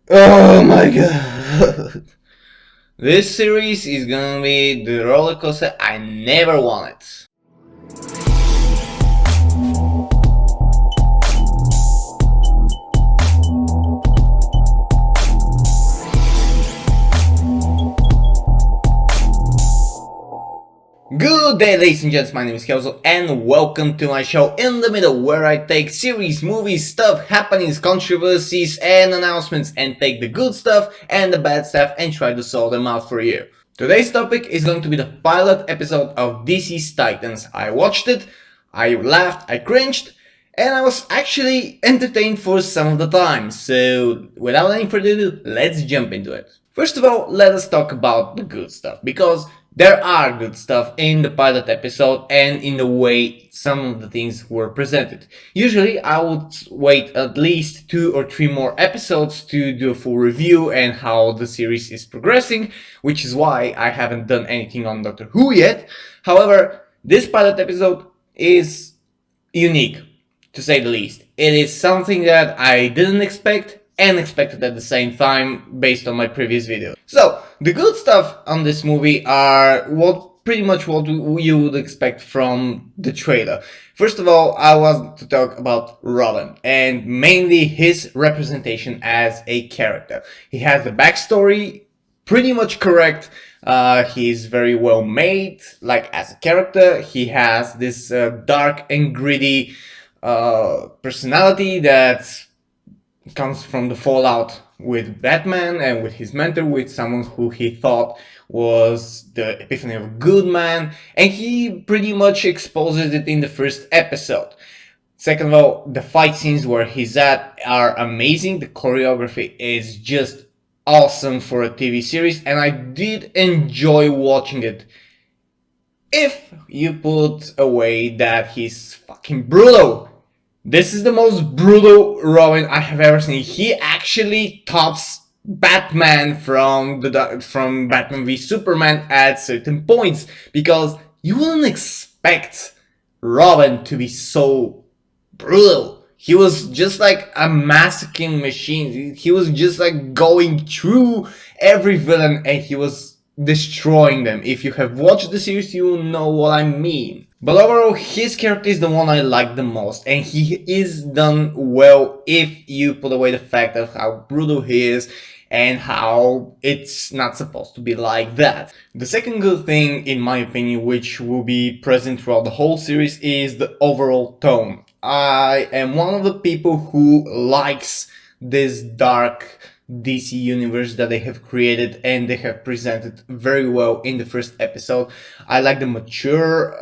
Oh my god. This series is gonna be the roller coaster I never wanted. Good day, ladies and gents, my name is Kelso and welcome to my show In the Middle, where I take series, movies, stuff, happenings, controversies and announcements and take the good stuff and the bad stuff and try to solve them out for you. Today's topic is going to be the pilot episode of DC's Titans. I watched it, I laughed, I cringed, and I was actually entertained for some of the time. So without any further ado, let's jump into it. First of all, let us talk about the good stuff, because there are good stuff in the pilot episode and in the way some of the things were presented. Usually I would wait at least 2 or 3 more episodes to do a full review and how the series is progressing, which is why I haven't done anything on Doctor Who yet. However, this pilot episode is unique, to say the least. It is something that I didn't expect and expected at the same time based on my previous video. So, the good stuff on this movie are pretty much what you would expect from the trailer. First of all, I want to talk about Robin, and mainly his representation as a character. He has the backstory pretty much correct. He's very well made, like as a character. He has this dark and gritty personality that comes from the fallout with Batman and with his mentor, with someone who he thought was the epiphany of a good man, and he pretty much exposes it in the first episode. Second of all, the fight scenes where he's at are amazing. The choreography is just awesome for a TV series, and I did enjoy watching it. If you put away that he's fucking brutal. This is the most brutal Robin I have ever seen. He actually tops Batman from Batman v Superman at certain points, because you wouldn't expect Robin to be so brutal. He was just like a massacring machine. He was just like going through every villain and he was destroying them. If you have watched the series, you will know what I mean. But overall, his character is the one I like the most, and he is done well if you put away the fact of how brutal he is and how it's not supposed to be like that. The second good thing, in my opinion, which will be present throughout the whole series, is the overall tone. I am one of the people who likes this dark DC universe that they have created and they have presented very well in the first episode. I like the mature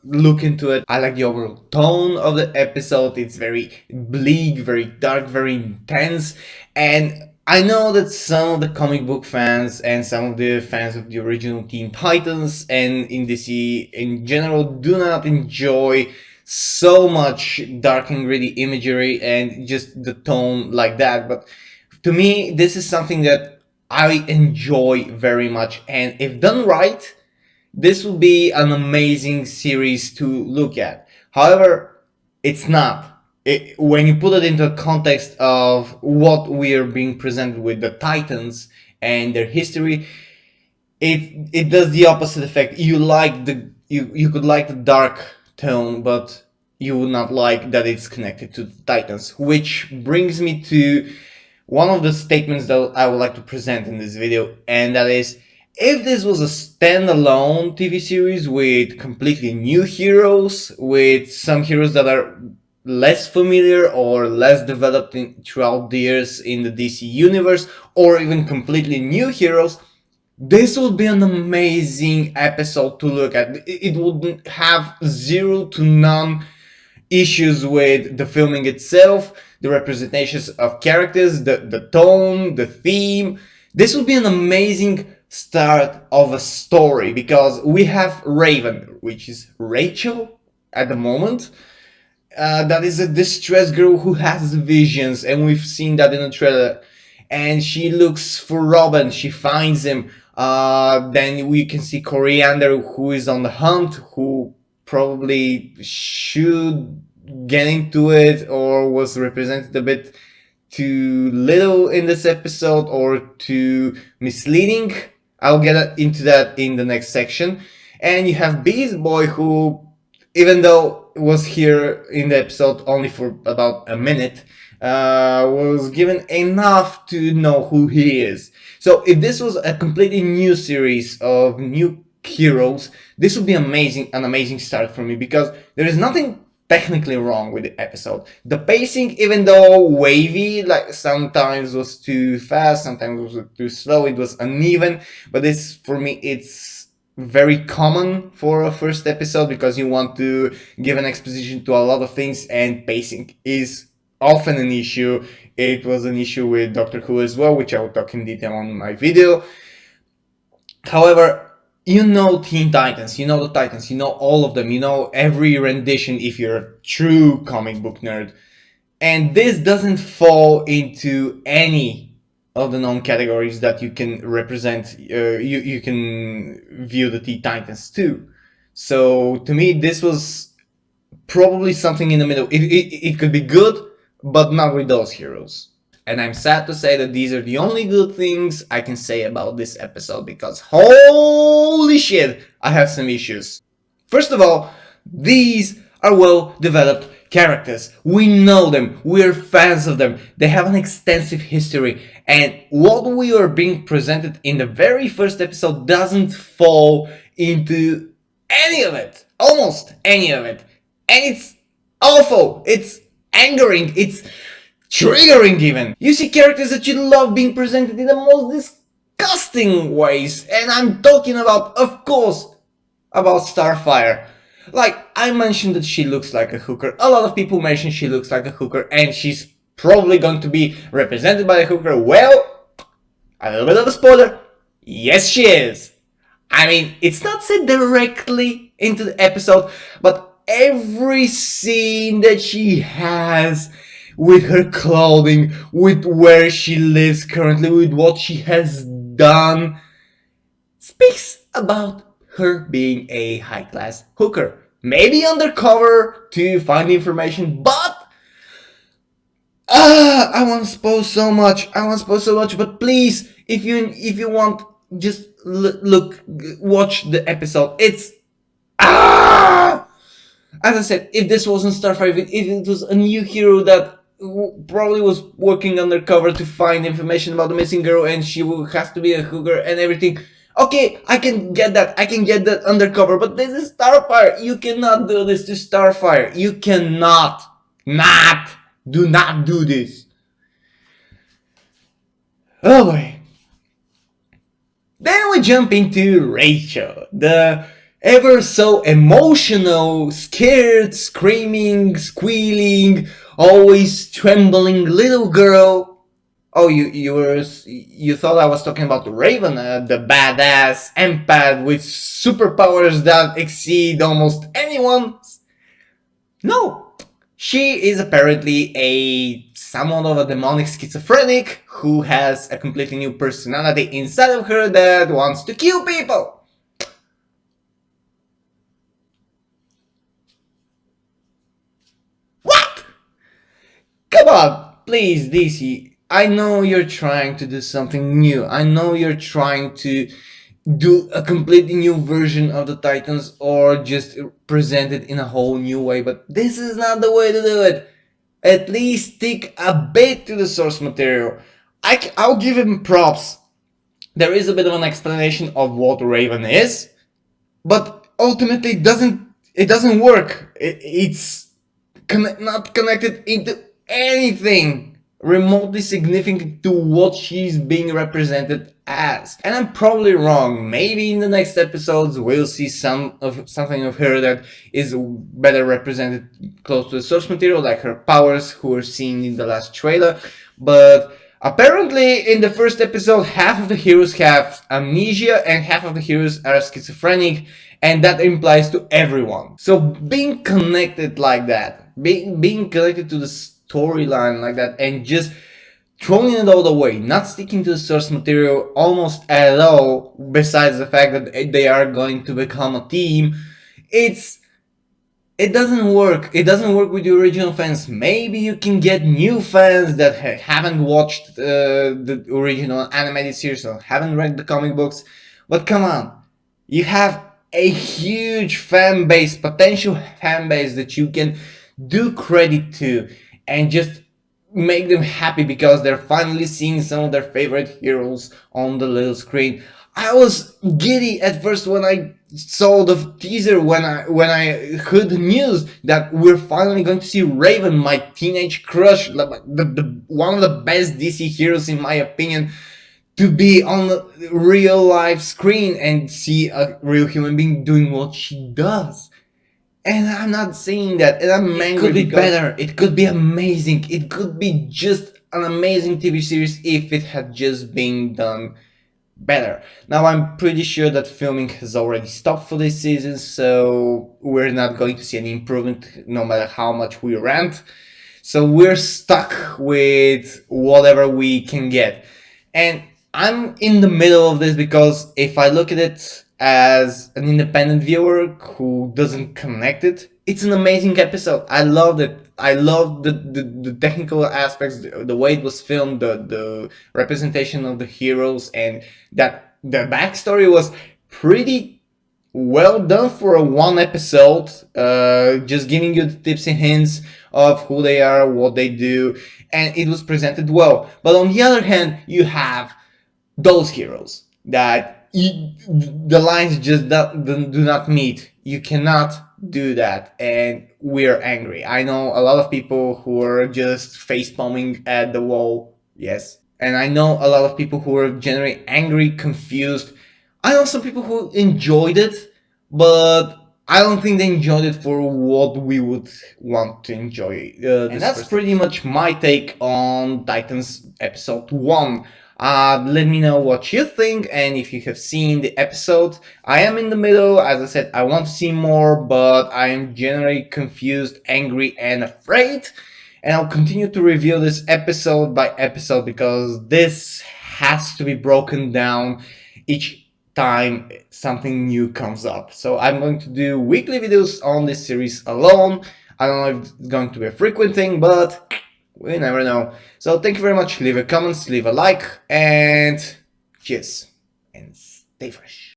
look into it. I like the overall tone of the episode. It's very bleak, very dark, very intense, and I know that some of the comic book fans and some of the fans of the original Teen Titans and in DC in general do not enjoy so much dark and gritty imagery and just the tone like that, but to me, this is something that I enjoy very much, and if done right, this will be an amazing series to look at. However, it's not. When you put it into a context of what we are being presented with, the Titans and their history, it does the opposite effect. You could like the dark tone, but you would not like that it's connected to the Titans, which brings me to one of the statements that I would like to present in this video, and that is, if this was a standalone TV series with completely new heroes, with some heroes that are less familiar or less developed throughout the years in the DC universe, or even completely new heroes, this would be an amazing episode to look at. It would have 0 to none issues with the filming itself, the representations of characters, the tone, the theme. This would be an amazing start of a story, because we have Raven, which is Rachel at the moment. That is a distressed girl who has visions, and we've seen that in the trailer. And she looks for Robin, she finds him. Then we can see Coriander, who is on the hunt, who probably should get into it or was represented a bit too little in this episode or too misleading. I'll get into that in the next section. And you have Beast Boy, who, even though was here in the episode only for about a minute, was given enough to know who he is. So if this was a completely new series of new heroes, this would be an amazing start for me, because there is nothing technically wrong with the episode. The pacing, even though wavy, like sometimes was too fast, sometimes was too slow, it was uneven, but this, for me, it's very common for a first episode, because you want to give an exposition to a lot of things, and pacing is often an issue. It was an issue with Doctor Who as well, which I will talk in detail on my video. However, you know Teen Titans, you know the Titans, you know all of them, you know every rendition if you're a true comic book nerd. And this doesn't fall into any of the known categories that you can represent, you can view the Teen Titans to. So to me, this was probably something in the middle. It could be good, but not with those heroes. And I'm sad to say that these are the only good things I can say about this episode, because holy shit, I have some issues. First of all, these are well developed characters. We know them, we're fans of them, they have an extensive history, and what we are being presented in the very first episode doesn't fall into any of it. Almost any of it. And it's awful, it's angering, it's triggering even. You see characters that you love being presented in the most disgusting ways, and I'm talking about, of course, about Starfire. Like, I mentioned that she looks like a hooker. A lot of people mention she looks like a hooker, and she's probably going to be represented by a hooker. Well, a little bit of a spoiler. Yes, she is. I mean, it's not said directly into the episode, but every scene that she has with her clothing, with where she lives currently, with what she has done, speaks about her being a high-class hooker. Maybe undercover to find information, but I want to spoil so much. But please, if you want, just watch the episode. It's as I said, if this wasn't Starfire, if it was a new hero that probably was working undercover to find information about the missing girl, and she will have to be a hooker and everything. Okay, I can get that. I can get that undercover. But this is Starfire. You cannot do this to Starfire. You cannot. Do not do this. Oh boy. Then we jump into Rachel, the ever so emotional, scared, screaming, squealing, always trembling little girl. Oh, you thought I was talking about Raven, the badass empath with superpowers that exceed almost anyone's? No, she is apparently somewhat of a demonic schizophrenic who has a completely new personality inside of her that wants to kill people. Come on, please, DC. I know you're trying to do something new. I know you're trying to do a completely new version of the Titans, or just present it in a whole new way, but this is not the way to do it. At least stick a bit to the source material. I'll give him props. There is a bit of an explanation of what Raven is, but ultimately it doesn't work. It's not connected into anything remotely significant to what she's being represented as. And I'm probably wrong. Maybe in the next episodes we'll see something of her that is better represented close to the source material, like her powers, who were seen in the last trailer. But apparently in the first episode, half of the heroes have amnesia and half of the heroes are schizophrenic, and that implies to everyone. So being connected like that, being connected to the storyline like that, and just throwing it all away, not sticking to the source material almost at all, besides the fact that they are going to become a team, it's it doesn't work. It doesn't work with the original fans. Maybe you can get new fans that haven't watched the original animated series or haven't read the comic books. But come on, you have a huge fan base, potential fan base that you can do credit to and just make them happy because they're finally seeing some of their favorite heroes on the little screen. I was giddy at first when I saw the teaser, when I heard the news that we're finally going to see Raven, my teenage crush, the one of the best DC heroes in my opinion, to be on the real life screen and see a real human being doing what she does. And I'm not saying that, and I'm angry. It could be better. It could be amazing. It could be just an amazing TV series if it had just been done better. Now I'm pretty sure that filming has already stopped for this season, so we're not going to see any improvement no matter how much we rant. So we're stuck with whatever we can get. And I'm in the middle of this because if I look at it as an independent viewer who doesn't connect it, it's an amazing episode. I loved it. I loved the technical aspects, the way it was filmed, the representation of the heroes, and that the backstory was pretty well done for a one episode. Just giving you the tips and hints of who they are, what they do, and it was presented well. But on the other hand, you have those heroes that the lines just do not meet. You cannot do that, and we're angry. I know a lot of people who are just face palming at the wall. Yes, and I know a lot of people who are generally angry, confused. I know some people who enjoyed it, but I don't think they enjoyed it for what we would want to enjoy. And that's pretty much my take on Titans episode 1. Let me know what you think and if you have seen the episode. I am in the middle. As I said, I want to see more, but I am generally confused, angry, and afraid. And I'll continue to review this episode by episode because this has to be broken down each time something new comes up. So I'm going to do weekly videos on this series alone. I don't know if it's going to be a frequent thing, but we never know. So thank you very much. Leave a comment, leave a like, and cheers, and stay fresh.